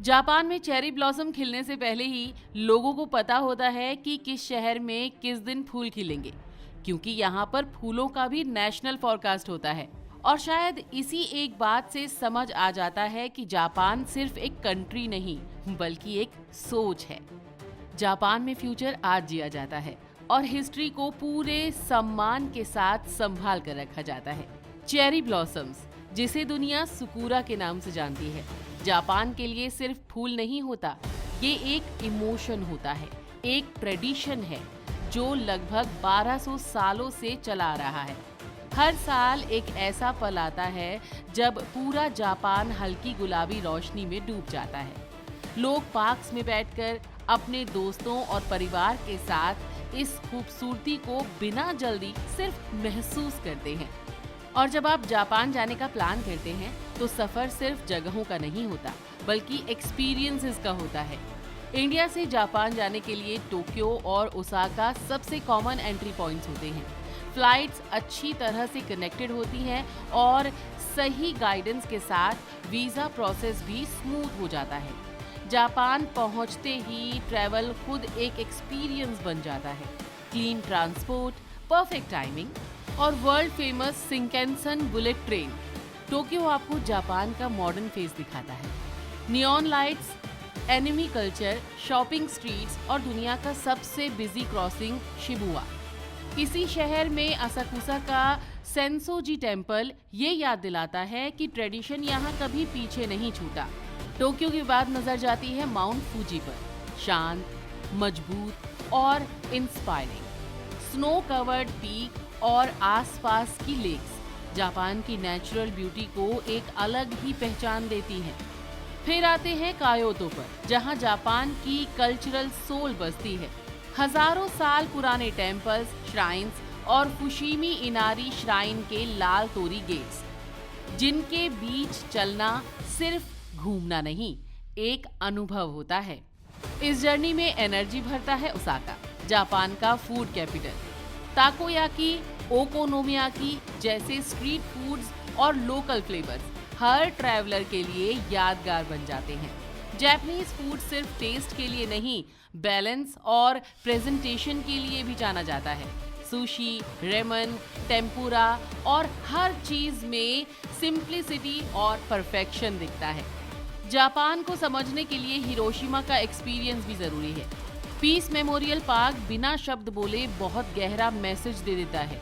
Japan में cherry blossom खिलने से पहले ही लोगों को पता होता है कि किस शहर में किस दिन फूल खिलेंगे, क्योंकि यहाँ पर फूलों का भी नेशनल फोरकास्ट होता है। और शायद इसी एक बात से समझ आ जाता है कि जापान सिर्फ एक कंट्री नहीं बल्कि एक सोच है। जापान में फ्यूचर आज जिया जाता है और हिस्ट्री को पूरे सम्मान के साथ संभाल कर रखा जाता है। चेरी ब्लॉसम्स, जिसे दुनिया सुकुरा के नाम से जानती है, जापान के लिए सिर्फ फूल नहीं होता, ये एक इमोशन होता है, एक ट्रेडिशन है जो लगभग 1200 सालों से चला आ रहा है। हर साल एक ऐसा पल आता है जब पूरा जापान हल्की गुलाबी रोशनी में डूब जाता है। लोग पार्क्स में बैठकर अपने दोस्तों और परिवार के साथ इस खूबसूरती को बिना जल्दी सिर्फ महसूस करते हैं। और जब आप जापान जाने का प्लान करते हैं तो सफर सिर्फ जगहों का नहीं होता बल्कि एक्सपीरियंसेस का होता है। इंडिया से जापान जाने के लिए टोक्यो और ओसाका सबसे कॉमन एंट्री पॉइंट्स होते हैं। फ्लाइट्स अच्छी तरह से कनेक्टेड होती हैं और सही गाइडेंस के साथ वीज़ा प्रोसेस भी स्मूथ हो जाता है। जापान पहुंचते ही ट्रैवल खुद एक एक्सपीरियंस बन जाता है। क्लीन ट्रांसपोर्ट, परफेक्ट टाइमिंग और world famous Shinkansen bullet train. Tokyo आपको जापान का मॉडर्न फेस दिखाता है। Neon lights, anime culture, shopping streets और दुनिया का सबसे बिजी क्रॉसिंग शिबुया। इसी शहर में असाकुसा का सेंसोजी टेम्पल ये याद दिलाता है कि ट्रेडिशन यहाँ कभी पीछे नहीं छूटा। टोक्यो के बाद नजर जाती है माउंट फूजी पर, शांत, मजबूत और इंस्पायरिंग। स्नो कवर्ड पीक और आसपास की लेक्स जापान की नेचुरल ब्यूटी को एक अलग ही पहचान देती हैं। फिर आते हैं कायोतो पर, जहां जापान की कल्चरल सोल बसती है। हजारों साल पुराने टेम्पल्स, श्राइन्स और फुशीमी इनारी श्राइन के लाल तोरी गेट्स, जिनके बीच चलना सिर्फ घूमना नहीं, एक अनुभव होता है। इस जर्नी में एनर्जी भरता है ओसाका, जापान का फूड कैपिटल। ताकोयाकी, ओकोनोमियाकी जैसे स्ट्रीट फूड्स और लोकल फ्लेवर्स हर ट्रैवलर के लिए यादगार बन जाते हैं। जापानीज फूड सिर्फ टेस्ट के लिए नहीं, बैलेंस और प्रेजेंटेशन के लिए भी जाना जाता है। सुशी, रेमन, टेम्पुरा और हर चीज में सिंप्लिसिटी और परफेक्शन दिखता है। जापान को समझने के लिए हिरोशिमा का एक्सपीरियंस भी जरूरी है। पीस मेमोरियल पार्क बिना शब्द बोले बहुत गहरा मैसेज दे देता है।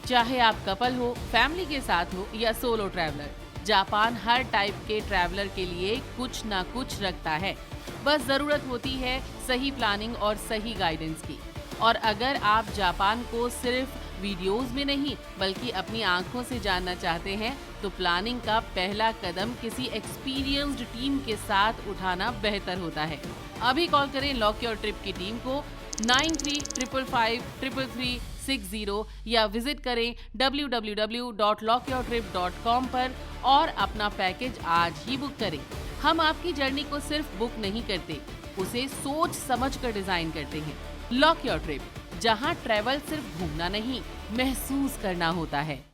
चाहे आप कपल हो, फैमिली के साथ हो या सोलो ट्रैवलर, जापान हर टाइप के ट्रैवलर के लिए कुछ ना कुछ रखता है। बस जरूरत होती है सही प्लानिंग और सही गाइडेंस की। और अगर आप जापान को सिर्फ वीडियोस में नहीं बल्कि अपनी आंखों से जानना चाहते हैं तो प्लानिंग का पहला कदम किसी एक्सपीरियंस्ड टीम के साथ उठाना बेहतर होता है। अभी कॉल करें लॉक योर ट्रिप की टीम को 9355533360 या विजिट करें www.lockyourtrip.com पर और अपना पैकेज आज ही बुक करें। हम आपकी जर्नी को सिर्फ बुक नहीं करते, उसे सोच समझ कर डिजाइन करते हैं। लॉक योर ट्रिप, जहां ट्रैवल सिर्फ घूमना नहीं, महसूस करना होता है।